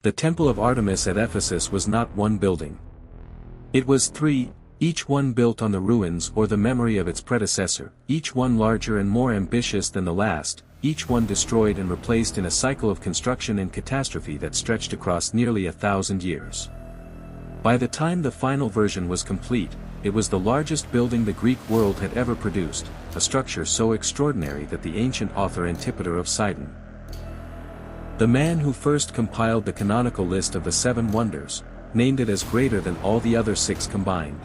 The Temple of Artemis at Ephesus was not one building. It was three, each one built on the ruins or the memory of its predecessor, each one larger and more ambitious than the last, each one destroyed and replaced in a cycle of construction and catastrophe that stretched across nearly 1,000 years. By the time the final version was complete, it was the largest building the Greek world had ever produced, a structure so extraordinary that the ancient author Antipater of Sidon, the man who first compiled the canonical list of the 7 wonders, named it as greater than all the other 6 combined.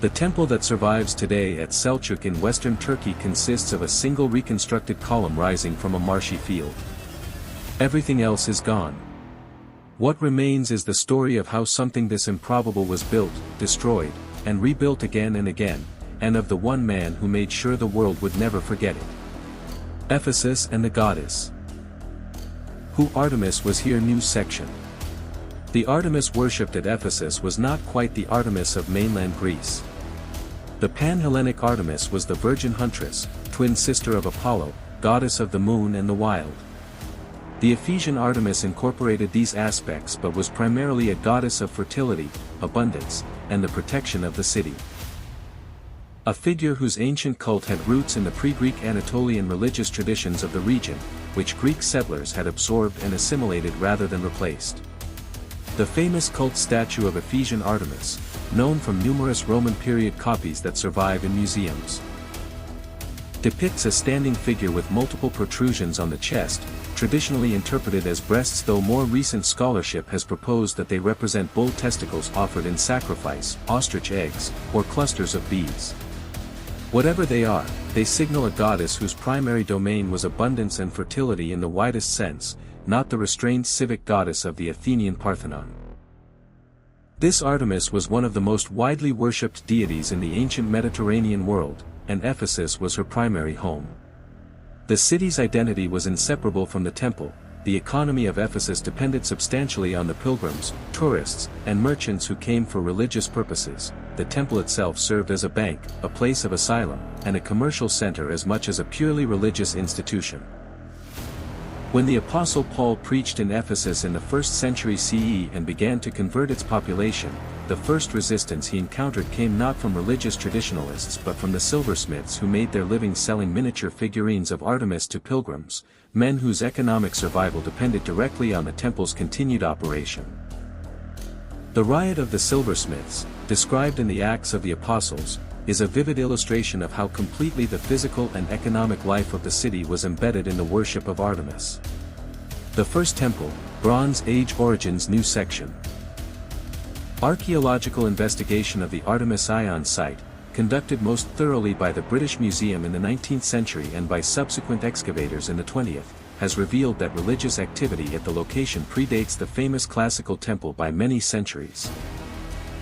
The temple that survives today at Selçuk in western Turkey consists of a single reconstructed column rising from a marshy field. Everything else is gone. What remains is the story of how something this improbable was built, destroyed, and rebuilt again and again, and of the one man who made sure the world would never forget it. Ephesus and the goddess. Who Artemis was here. New section. The Artemis worshipped at Ephesus was not quite the Artemis of mainland Greece. The Pan-Hellenic Artemis was the virgin huntress, twin sister of Apollo, goddess of the moon and the wild. The Ephesian Artemis incorporated these aspects but was primarily a goddess of fertility, abundance, and the protection of the city. A figure whose ancient cult had roots in the pre-Greek Anatolian religious traditions of the region, which Greek settlers had absorbed and assimilated rather than replaced. The famous cult statue of Ephesian Artemis, known from numerous Roman period copies that survive in museums, depicts a standing figure with multiple protrusions on the chest, traditionally interpreted as breasts, though more recent scholarship has proposed that they represent bull testicles offered in sacrifice, ostrich eggs, or clusters of bees. Whatever they are, they signal a goddess whose primary domain was abundance and fertility in the widest sense, not the restrained civic goddess of the Athenian Parthenon. This Artemis was one of the most widely worshipped deities in the ancient Mediterranean world, and Ephesus was her primary home. The city's identity was inseparable from the temple. The economy of Ephesus depended substantially on the pilgrims, tourists, and merchants who came for religious purposes. The temple itself served as a bank, a place of asylum, and a commercial center as much as a purely religious institution. When the Apostle Paul preached in Ephesus in the 1st century CE and began to convert its population, the first resistance he encountered came not from religious traditionalists but from the silversmiths who made their living selling miniature figurines of Artemis to pilgrims, men whose economic survival depended directly on the temple's continued operation. The riot of the silversmiths, described in the Acts of the Apostles, is a vivid illustration of how completely the physical and economic life of the city was embedded in the worship of Artemis. The First Temple, Bronze Age Origins. New section. Archaeological investigation of the Artemis Ion site, conducted most thoroughly by the British Museum in the 19th century and by subsequent excavators in the 20th, has revealed that religious activity at the location predates the famous classical temple by many centuries.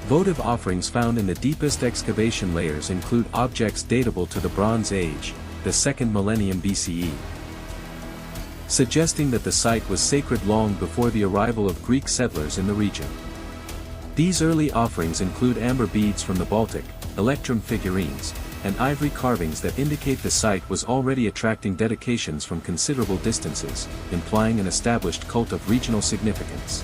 Votive offerings found in the deepest excavation layers include objects datable to the Bronze Age, the 2nd millennium BCE, suggesting that the site was sacred long before the arrival of Greek settlers in the region. These early offerings include amber beads from the Baltic, electrum figurines, and ivory carvings that indicate the site was already attracting dedications from considerable distances, implying an established cult of regional significance.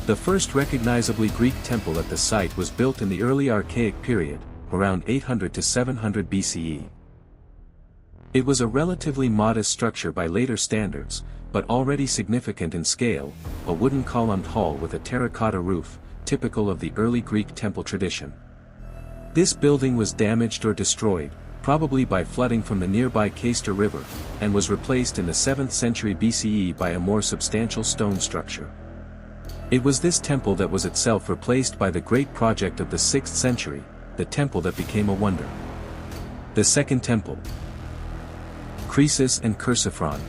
The first recognizably Greek temple at the site was built in the early Archaic period, around 800 to 700 BCE. It was a relatively modest structure by later standards, but already significant in scale, a wooden columned hall with a terracotta roof, typical of the early Greek temple tradition. This building was damaged or destroyed, probably by flooding from the nearby Cayster River, and was replaced in the 7th century BCE by a more substantial stone structure. It was this temple that was itself replaced by the great project of the 6th century, the temple that became a wonder. The Second Temple. Croesus and Chersiphron.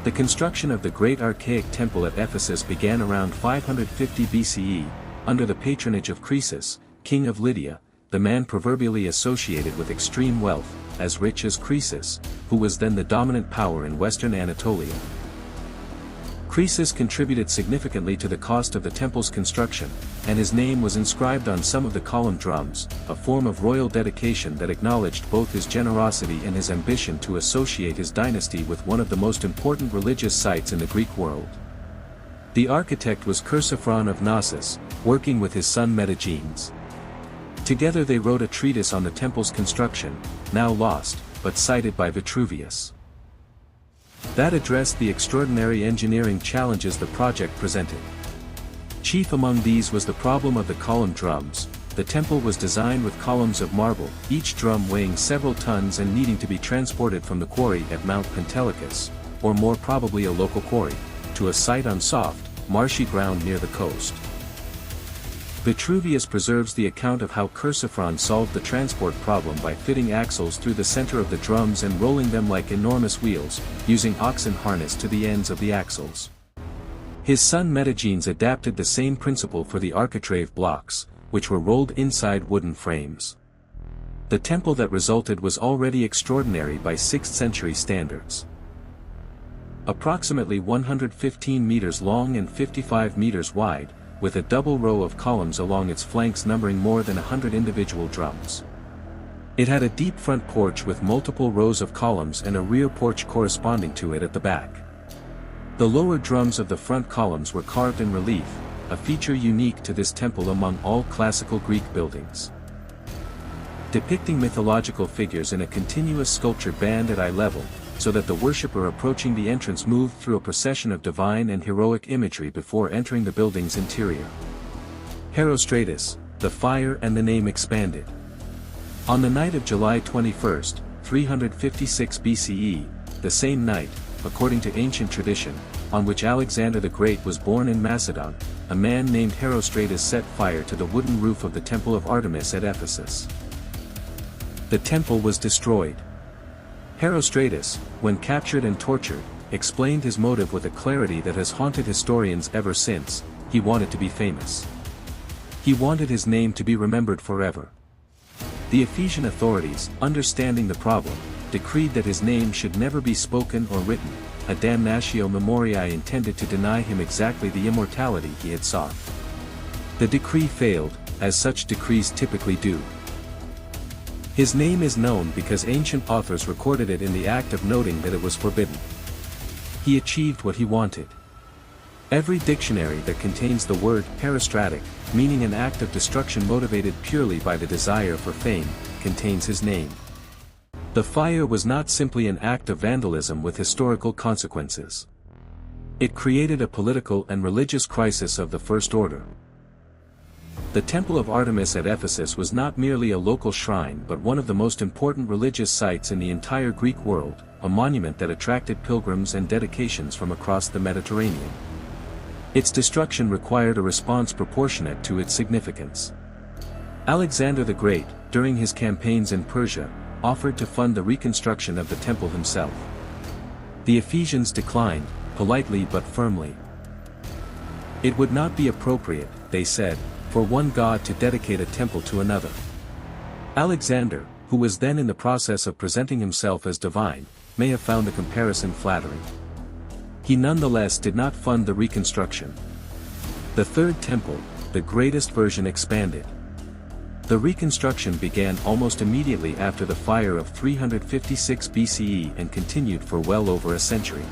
The construction of the great archaic temple at Ephesus began around 550 BCE, under the patronage of Croesus, king of Lydia, the man proverbially associated with extreme wealth, as rich as Croesus, who was then the dominant power in western Anatolia. Croesus contributed significantly to the cost of the temple's construction, and his name was inscribed on some of the column drums, a form of royal dedication that acknowledged both his generosity and his ambition to associate his dynasty with one of the most important religious sites in the Greek world. The architect was Chersiphron of Knossos, working with his son Metagenes. Together they wrote a treatise on the temple's construction, now lost, but cited by Vitruvius. That addressed the extraordinary engineering challenges the project presented. Chief among these was the problem of the column drums. The temple was designed with columns of marble, each drum weighing several tons and needing to be transported from the quarry at Mount Pentelicus, or more probably a local quarry, to a site on soft, marshy ground near the coast. Vitruvius preserves the account of how Chersiphron solved the transport problem by fitting axles through the center of the drums and rolling them like enormous wheels, using oxen harnessed to the ends of the axles. His son Metagenes adapted the same principle for the architrave blocks, which were rolled inside wooden frames. The temple that resulted was already extraordinary by 6th century standards. Approximately 115 meters long and 55 meters wide, with a double row of columns along its flanks numbering more than 100 individual drums. It had a deep front porch with multiple rows of columns and a rear porch corresponding to it at the back. The lower drums of the front columns were carved in relief, a feature unique to this temple among all classical Greek buildings. Depicting mythological figures in a continuous sculptured band at eye level, so that the worshipper approaching the entrance moved through a procession of divine and heroic imagery before entering the building's interior. Herostratus, the fire and the name expanded. On the night of July 21, 356 BCE, the same night, according to ancient tradition, on which Alexander the Great was born in Macedon, a man named Herostratus set fire to the wooden roof of the Temple of Artemis at Ephesus. The temple was destroyed. Herostratus, when captured and tortured, explained his motive with a clarity that has haunted historians ever since. He wanted to be famous. He wanted his name to be remembered forever. The Ephesian authorities, understanding the problem, decreed that his name should never be spoken or written, a damnatio memoriae intended to deny him exactly the immortality he had sought. The decree failed, as such decrees typically do. His name is known because ancient authors recorded it in the act of noting that it was forbidden. He achieved what he wanted. Every dictionary that contains the word herostratic, meaning an act of destruction motivated purely by the desire for fame, contains his name. The fire was not simply an act of vandalism with historical consequences. It created a political and religious crisis of the first order. The Temple of Artemis at Ephesus was not merely a local shrine but one of the most important religious sites in the entire Greek world, a monument that attracted pilgrims and dedications from across the Mediterranean. Its destruction required a response proportionate to its significance. Alexander the Great, during his campaigns in Persia, offered to fund the reconstruction of the temple himself. The Ephesians declined, politely but firmly. It would not be appropriate, they said, for one god to dedicate a temple to another. Alexander, who was then in the process of presenting himself as divine, may have found the comparison flattering. He nonetheless did not fund the reconstruction. The Third Temple, the greatest version, expanded. The reconstruction began almost immediately after the fire of 356 BCE and continued for well over a century.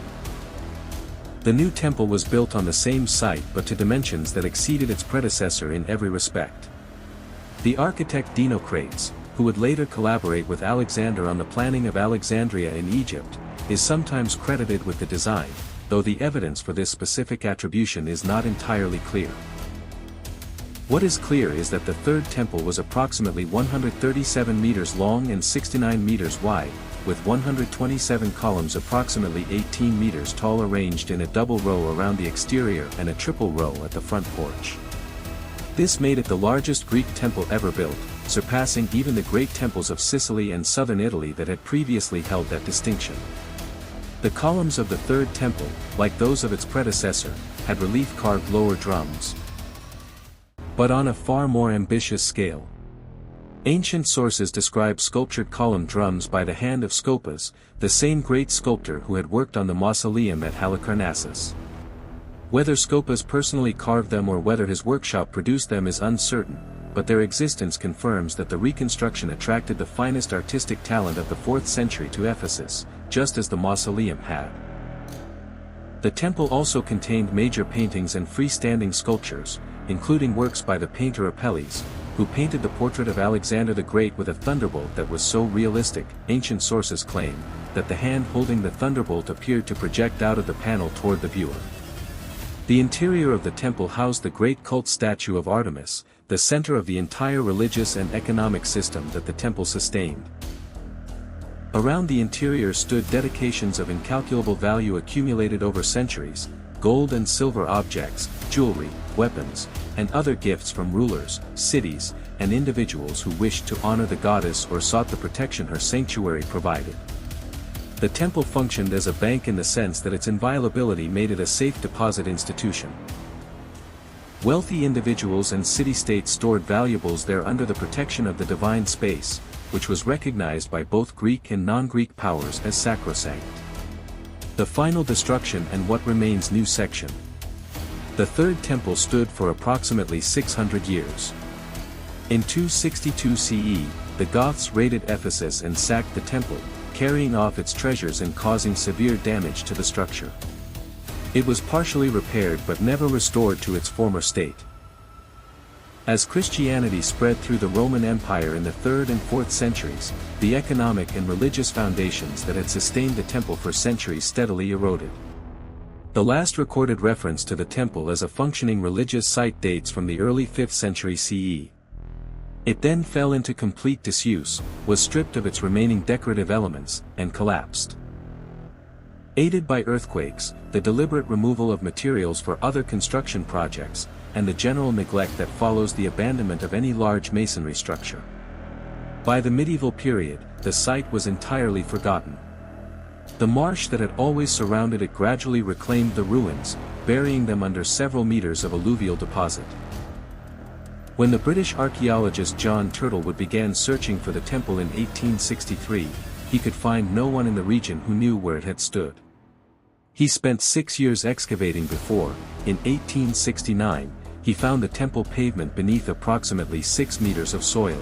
The new temple was built on the same site but to dimensions that exceeded its predecessor in every respect. The architect Dinocrates, who would later collaborate with Alexander on the planning of Alexandria in Egypt, is sometimes credited with the design, though the evidence for this specific attribution is not entirely clear. What is clear is that the Third Temple was approximately 137 meters long and 69 meters wide, with 127 columns approximately 18 meters tall arranged in a double row around the exterior and a triple row at the front porch. This made it the largest Greek temple ever built, surpassing even the great temples of Sicily and southern Italy that had previously held that distinction. The columns of the Third Temple, like those of its predecessor, had relief-carved lower drums, but on a far more ambitious scale. Ancient sources describe sculptured column drums by the hand of Scopas, the same great sculptor who had worked on the mausoleum at Halicarnassus. Whether Scopas personally carved them or whether his workshop produced them is uncertain, but their existence confirms that the reconstruction attracted the finest artistic talent of the 4th century to Ephesus, just as the mausoleum had. The temple also contained major paintings and freestanding sculptures, including works by the painter Apelles, who painted the portrait of Alexander the Great with a thunderbolt that was so realistic, ancient sources claim, that the hand holding the thunderbolt appeared to project out of the panel toward the viewer. The interior of the temple housed the great cult statue of Artemis, the center of the entire religious and economic system that the temple sustained. Around the interior stood dedications of incalculable value accumulated over centuries, gold and silver objects, jewelry, weapons, and other gifts from rulers, cities, and individuals who wished to honor the goddess or sought the protection her sanctuary provided. The temple functioned as a bank in the sense that its inviolability made it a safe deposit institution. Wealthy individuals and city-states stored valuables there under the protection of the divine space, which was recognized by both Greek and non-Greek powers as sacrosanct. The final destruction and what remains new section. The Third Temple stood for approximately 600 years. In 262 CE, the Goths raided Ephesus and sacked the temple, carrying off its treasures and causing severe damage to the structure. It was partially repaired but never restored to its former state. As Christianity spread through the Roman Empire in the 3rd and 4th centuries, the economic and religious foundations that had sustained the temple for centuries steadily eroded. The last recorded reference to the temple as a functioning religious site dates from the early 5th century CE. It then fell into complete disuse, was stripped of its remaining decorative elements, and collapsed. Aided by earthquakes, the deliberate removal of materials for other construction projects, and the general neglect that follows the abandonment of any large masonry structure. By the medieval period, the site was entirely forgotten. The marsh that had always surrounded it gradually reclaimed the ruins, burying them under several meters of alluvial deposit. When the British archaeologist John Turtlewood began searching for the temple in 1863, he could find no one in the region who knew where it had stood. He spent 6 years excavating before, in 1869, he found the temple pavement beneath approximately 6 meters of soil.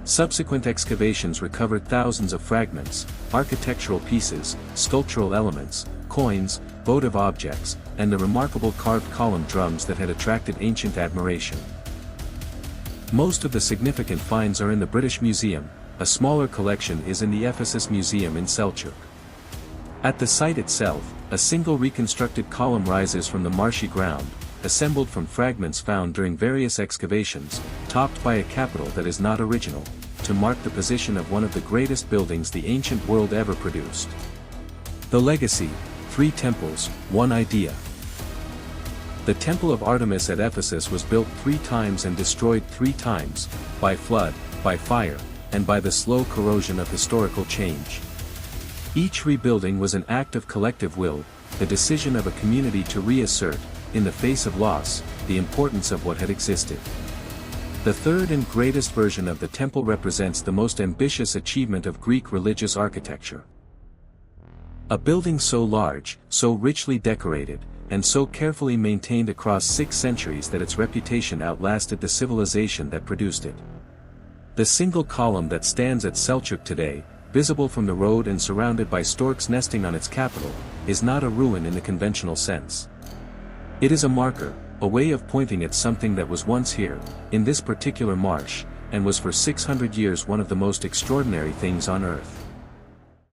Subsequent excavations recovered thousands of fragments, architectural pieces, sculptural elements, coins, votive objects, and the remarkable carved column drums that had attracted ancient admiration. Most of the significant finds are in the British Museum, a smaller collection is in the Ephesus Museum in Selçuk. At the site itself, a single reconstructed column rises from the marshy ground, assembled from fragments found during various excavations, topped by a capital that is not original, to mark the position of one of the greatest buildings the ancient world ever produced. The legacy: 3 temples, 1 idea. The Temple of Artemis at Ephesus was built 3 times and destroyed 3 times, by flood, by fire, and by the slow corrosion of historical change. Each rebuilding was an act of collective will, the decision of a community to reassert, in the face of loss, the importance of what had existed. The third and greatest version of the temple represents the most ambitious achievement of Greek religious architecture. A building so large, so richly decorated, and so carefully maintained across 6 centuries that its reputation outlasted the civilization that produced it. The single column that stands at Selçuk today, visible from the road and surrounded by storks nesting on its capital, is not a ruin in the conventional sense. It is a marker, a way of pointing at something that was once here, in this particular marsh, and was for 600 years one of the most extraordinary things on earth.